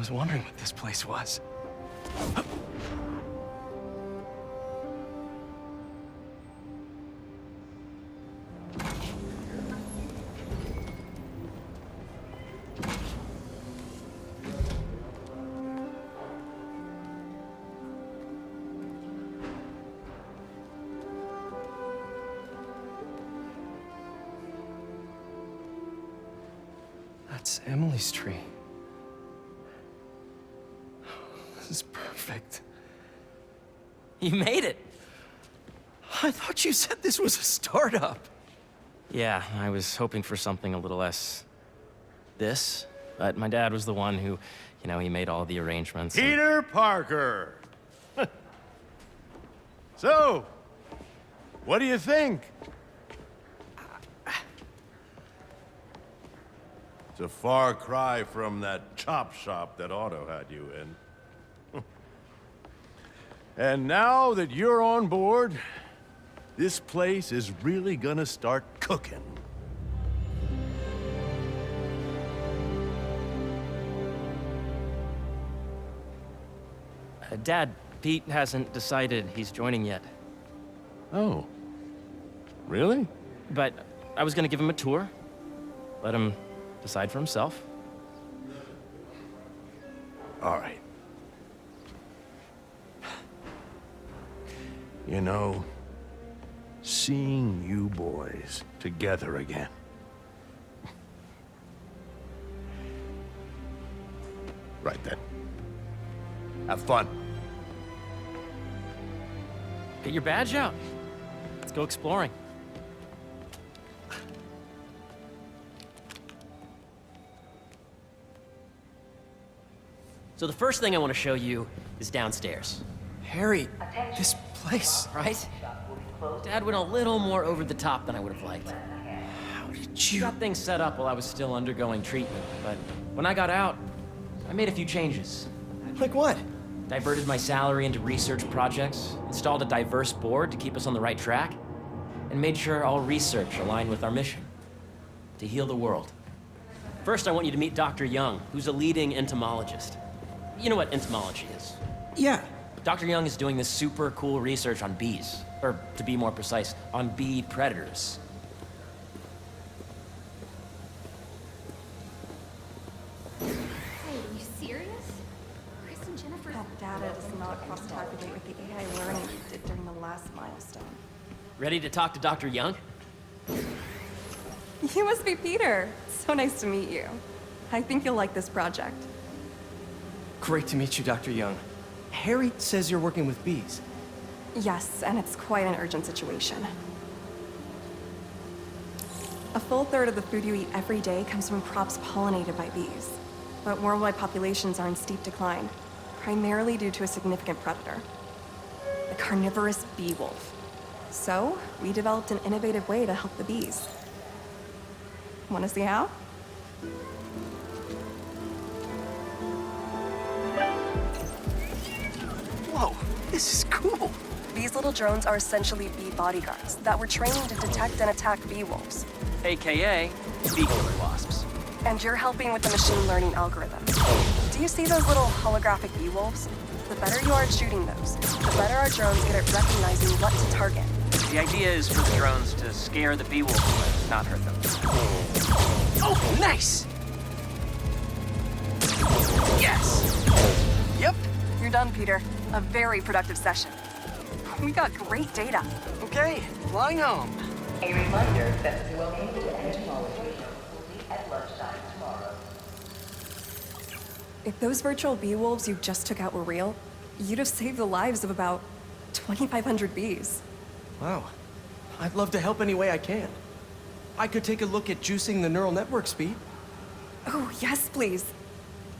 was wondering what this place was. That's Emily's tree. This is perfect. You made it! I thought you said this was a startup. Yeah, I was hoping for something a little less... this, but my dad was the one who, he made all the arrangements. Peter Parker! So, what do you think? It's a far cry from that chop shop that Otto had you in. And now that you're on board, this place is really gonna start cooking. Dad, Pete hasn't decided he's joining yet. Oh. Really? But I was gonna give him a tour. Let him decide for himself. All right. You know, seeing you boys together again. Right then. Have fun. Get your badge out. Let's go exploring. So the first thing I want to show you is downstairs. Harry, this place. Right? Dad went a little more over the top than I would have liked. How did He you... got things set up while I was still undergoing treatment, but when I got out, I made a few changes. Like what? Diverted my salary into research projects, installed a diverse board to keep us on the right track, and made sure all research aligned with our mission, to heal the world. First, I want you to meet Dr. Young, who's a leading entomologist. You know what entomology is? Yeah. Dr. Young is doing this super cool research on bees, or to be more precise, on bee predators. Hey, are you serious? Chris and Jennifer... That data does not cross-tabulate with the AI learning you did during the last milestone. Ready to talk to Dr. Young? You must be Peter. So nice to meet you. I think you'll like this project. Great to meet you, Dr. Young. Harry says you're working with bees. Yes, and it's quite an urgent situation. A full third of the food you eat every day comes from crops pollinated by bees. But worldwide populations are in steep decline, primarily due to a significant predator, the carnivorous bee wolf. So, we developed an innovative way to help the bees. Want to see how? Whoa, this is cool. These little drones are essentially bee bodyguards that were trained to detect and attack bee wolves. AKA bee killer wasps. And you're helping with the machine learning algorithm. Do you see those little holographic bee wolves? The better you are at shooting those, the better our drones get at recognizing what to target. The idea is for the drones to scare the bee wolves away, not hurt them. Oh, nice! Yes! Yep. You're done, Peter. A very productive session. We got great data. Okay, flying home. A reminder that we will meet the Entomology will be at lunchtime tomorrow. If those virtual bee wolves you just took out were real, you'd have saved the lives of about 2,500 bees. Wow. I'd love to help any way I can. I could take a look at juicing the neural network speed. Oh, yes, please.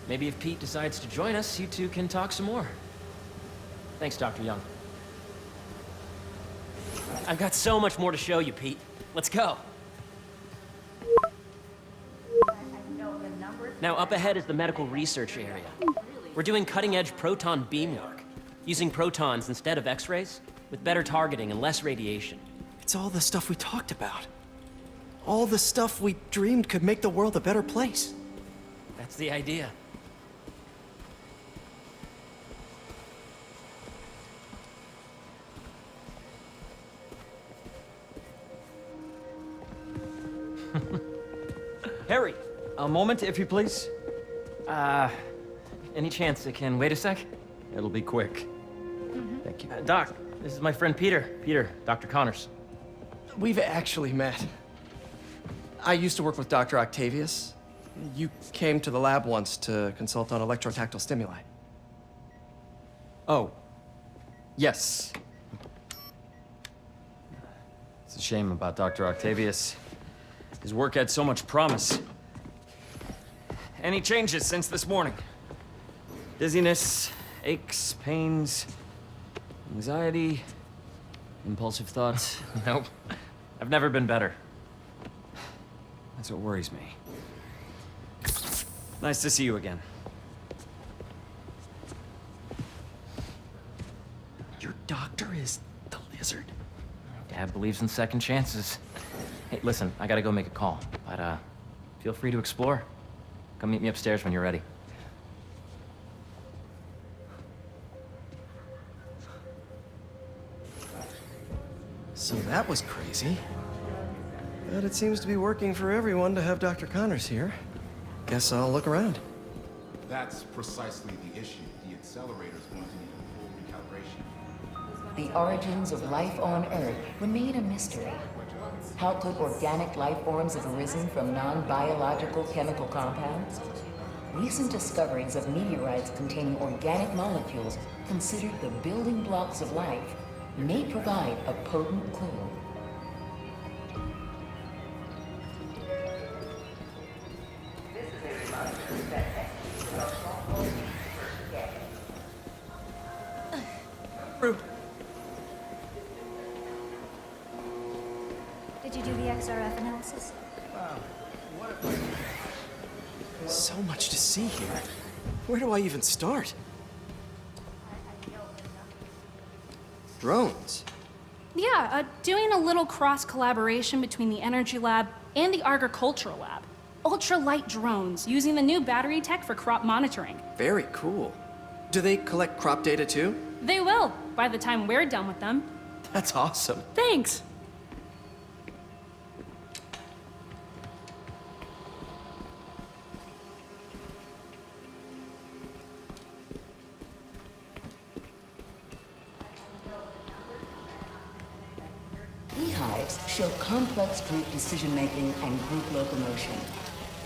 Maybe if Pete decides to join us, you two can talk some more. Thanks, Dr. Young. I've got so much more to show you, Pete. Let's go. Now, up ahead is the medical research area. We're doing cutting-edge proton beam work, using protons instead of X-rays, with better targeting and less radiation. It's all the stuff we talked about. All the stuff we dreamed could make the world a better place. That's the idea. Harry, a moment, if you please. Any chance it can wait a sec? It'll be quick. Thank you. Doc, this is my friend Peter. Peter, Dr. Connors. We've actually met. I used to work with Dr. Octavius. You came to the lab once to consult on electrotactile stimuli. Oh. Yes. It's a shame about Dr. Octavius. His work had so much promise. Any changes since this morning? Dizziness, aches, pains, anxiety, impulsive thoughts. Nope. I've never been better. That's what worries me. Nice to see you again. Your doctor is the lizard? Dad believes in second chances. Hey, listen, I gotta go make a call, but feel free to explore. Come meet me upstairs when you're ready. So that was crazy. But it seems to be working for everyone to have Dr. Connors here. Guess I'll look around. That's precisely the issue. The accelerator's going to need a full recalibration. The origins of life on Earth remain a mystery. How could organic life forms have arisen from non-biological chemical compounds? Recent discoveries of meteorites containing organic molecules considered the building blocks of life may provide a potent clue. This is a reminder that Did you do the XRF analysis? So much to see here. Where do I even start? Drones. Yeah, doing a little cross-collaboration between the Energy Lab and the Agricultural Lab. Ultralight drones, using the new battery tech for crop monitoring. Very cool. Do they collect crop data too? They will, by the time we're done with them. That's awesome. Thanks! Beehives show complex group decision-making and group locomotion.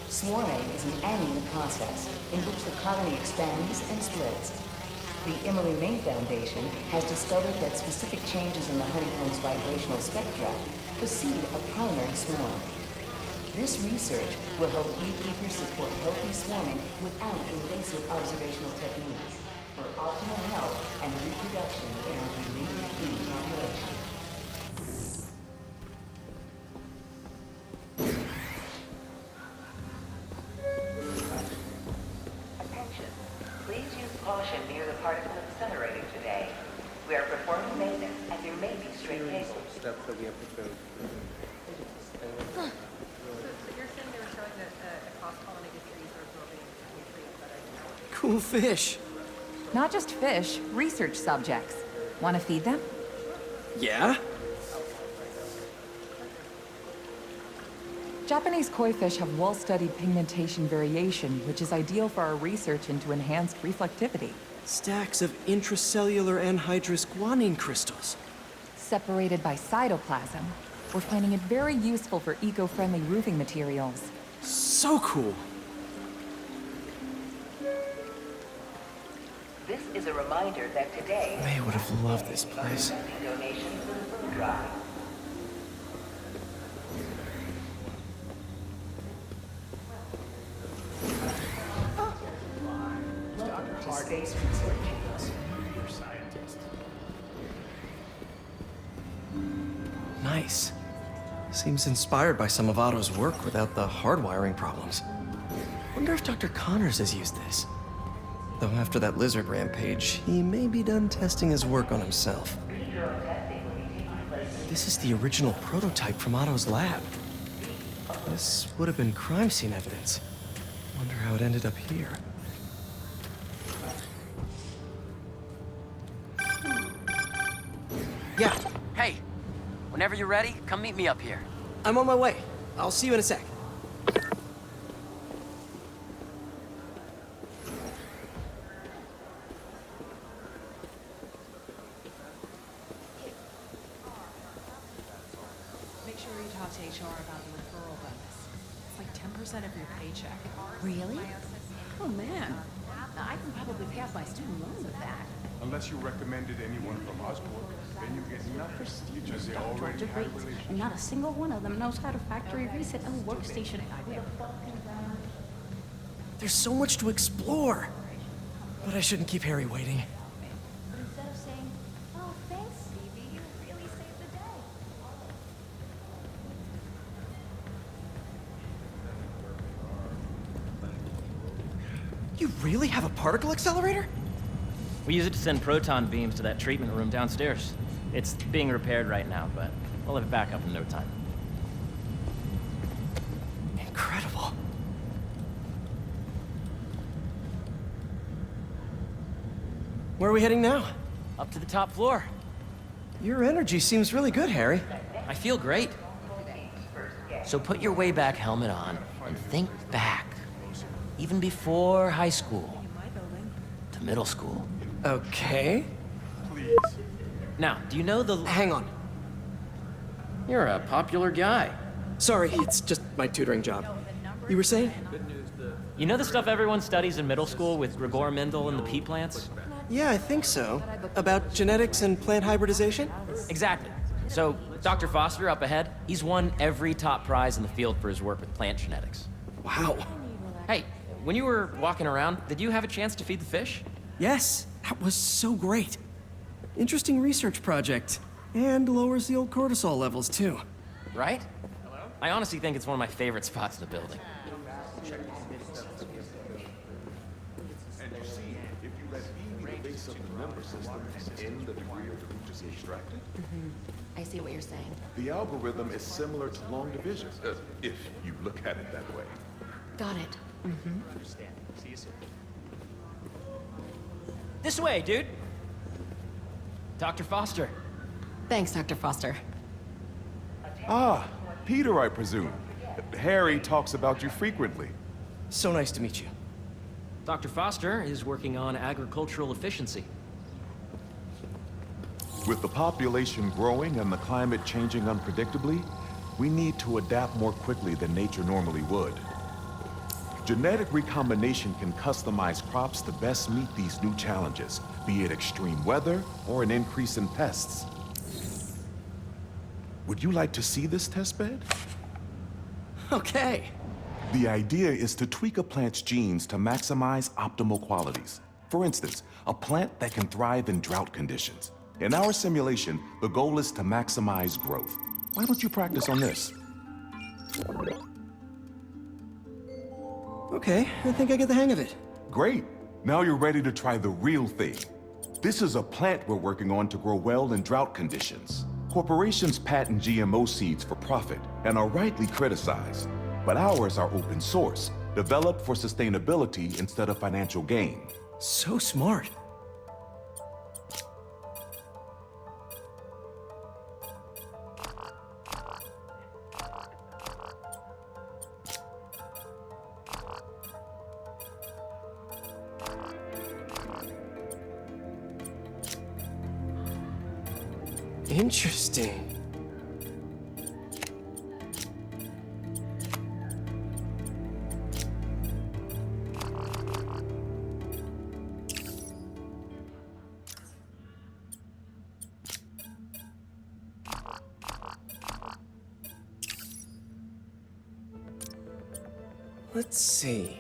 Swarming is an annual process in which the colony expands and splits. The Emily May Foundation has discovered that specific changes in the honeycomb's vibrational spectra precede a primary swarm. This research will help beekeepers support healthy swarming without invasive observational techniques for optimal health and reproduction in our related bee population. Attention. Please use caution near the particle incinerator today. We are performing maintenance and there may be stray cables. Steps that we have to go through. So you're saying they were showing that cross-pollinated trees are absorbing nutrients better than ours? Cool fish. Not just fish, research subjects. Want to feed them? Yeah? Japanese koi fish have well-studied pigmentation variation, which is ideal for our research into enhanced reflectivity. Stacks of intracellular anhydrous guanine crystals. Separated by cytoplasm, we're finding it very useful for eco-friendly roofing materials. So cool. This is a reminder that today May would have loved this place. donations for the food drive. Welcome to Space Research. Nice. Seems inspired by some of Otto's work without the hardwiring problems. Wonder if Dr. Connors has used this. Though after that lizard rampage, he may be done testing his work on himself. This is the original prototype from Otto's lab. This would have been crime scene evidence. Wonder how it ended up here. Yeah, Hey, whenever you're ready, come meet me up here. I'm on my way. I'll see you in a sec. sure you talk to HR about the referral bonus. It's like 10% of your paycheck. Really? Oh man, I can probably pay off my student loan with that. Unless you recommended anyone from Osborne, then you get nothing. You just already have a relationship. And not a single one of them knows how to factory reset a workstation hardware. There's so much to explore. But I shouldn't keep Harry waiting. But instead of saying, oh, thanks, Stevie, you really saved the day. You really have a particle accelerator? We use it to send proton beams to that treatment room downstairs. It's being repaired right now, but we'll have it back up in no time. Incredible. Where are we heading now? Up to the top floor. Your energy seems really good, Harry. I feel great. So put your way back helmet on and think back. Even before high school. To middle school. Okay. Please. Now, do you know the... Hang on. You're a popular guy. Sorry, it's just my tutoring job. You were saying? You know the stuff everyone studies in middle school with Gregor Mendel and the pea plants? Yeah, I think so. About genetics and plant hybridization? Exactly. So, Dr. Foster up ahead, he's won every top prize in the field for his work with plant genetics. Wow. Hey, when you were walking around, did you have a chance to feed the fish? Yes, that was so great. Interesting research project. And lowers the old cortisol levels, too. Right? I honestly think it's one of my favorite spots in the building. And you see, if you let B be the base of the number system and N the degree of the root is extracted, I see what you're saying. the algorithm is similar to long division, if you look at it that way. Got it. This way, dude. Dr. Foster. Thanks, Dr. Foster. Ah, Peter, I presume. Harry talks about you frequently. So nice to meet you. Dr. Foster is working on agricultural efficiency. With the population growing and the climate changing unpredictably, we need to adapt more quickly than nature normally would. Genetic recombination can customize crops to best meet these new challenges, be it extreme weather or an increase in pests. Would you like to see this testbed? Okay. The idea is to tweak a plant's genes to maximize optimal qualities. For instance, a plant that can thrive in drought conditions. In our simulation, the goal is to maximize growth. Why don't you practice on this? Okay, I think I get the hang of it. Great. Now you're ready to try the real thing. This is a plant we're working on to grow well in drought conditions. Corporations patent GMO seeds for profit and are rightly criticized. But ours are open source, developed for sustainability instead of financial gain. So smart. Interesting. Let's see.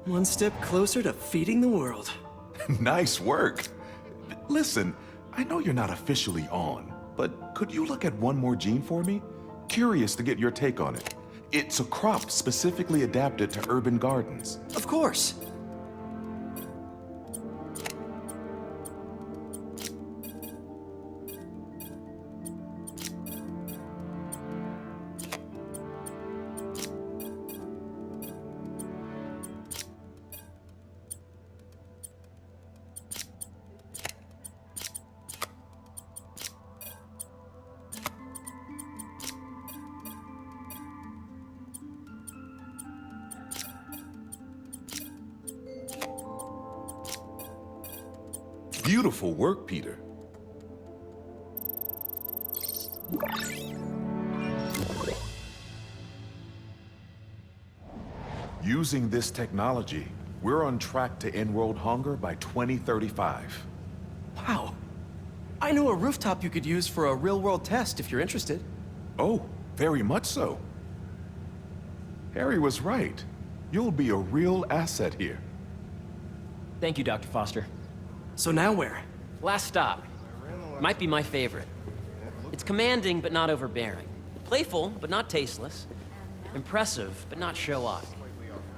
One step closer to feeding the world. Nice work. Listen, I know you're not officially on, but could you look at one more gene for me? Curious to get your take on it. It's a crop specifically adapted to urban gardens. Of course. Beautiful work, Peter. Using this technology, we're on track to end world hunger by 2035. Wow. I know a rooftop you could use for a real-world test if you're interested. Oh, very much so. Harry was right. You'll be a real asset here. Thank you, Dr. Foster. So now where? Last stop. Might be my favorite. It's commanding, but not overbearing. Playful, but not tasteless. Impressive, but not show-off.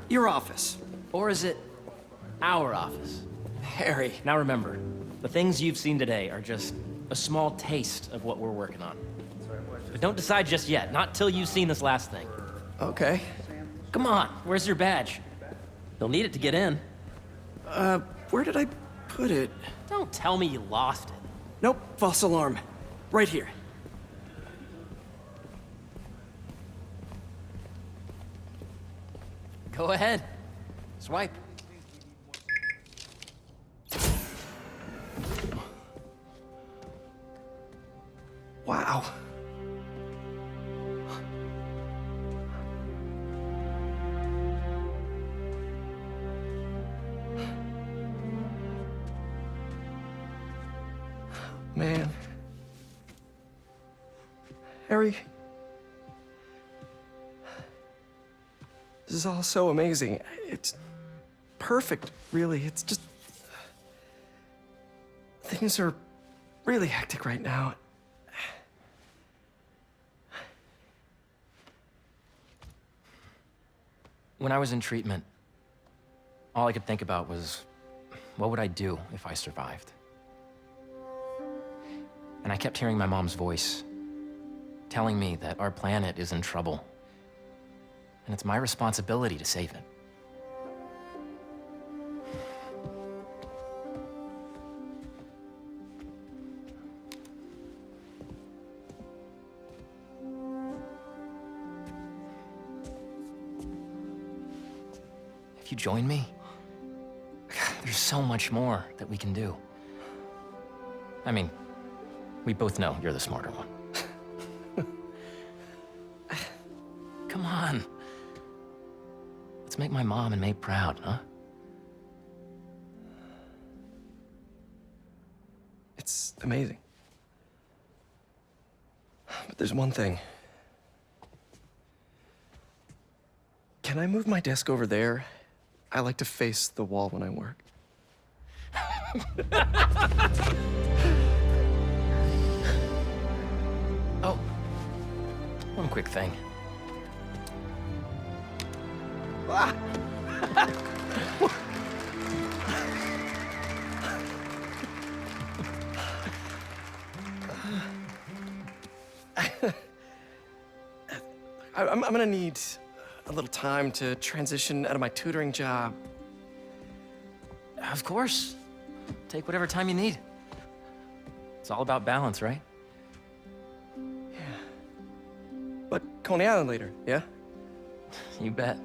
Your office. Or is it our office? Harry. Now remember, the things you've seen today are just a small taste of what we're working on. But don't decide just yet, not till you've seen this last thing. Okay. Come on, where's your badge? You'll need it to get in. Where did I put it? Don't tell me you lost it. Nope, false alarm. Right here. Go ahead. Swipe. Wow. Man. Harry. This is all so amazing. It's perfect, really. It's just... Things are really hectic right now. When I was in treatment, all I could think about was, what would I do if I survived? And I kept hearing my mom's voice, telling me that our planet is in trouble, and it's my responsibility to save it. If you join me, there's so much more that we can do. I mean, we both know you're the smarter one. Come on. Let's make my mom and May proud, huh? It's amazing. But there's one thing. Can I move my desk over there? I like to face the wall when I work. Oh, one quick thing. Ah! I'm gonna need a little time to transition out of my tutoring job. Of course. Take whatever time you need. It's all about balance, right? Yeah. But Coney Island later, yeah? You bet.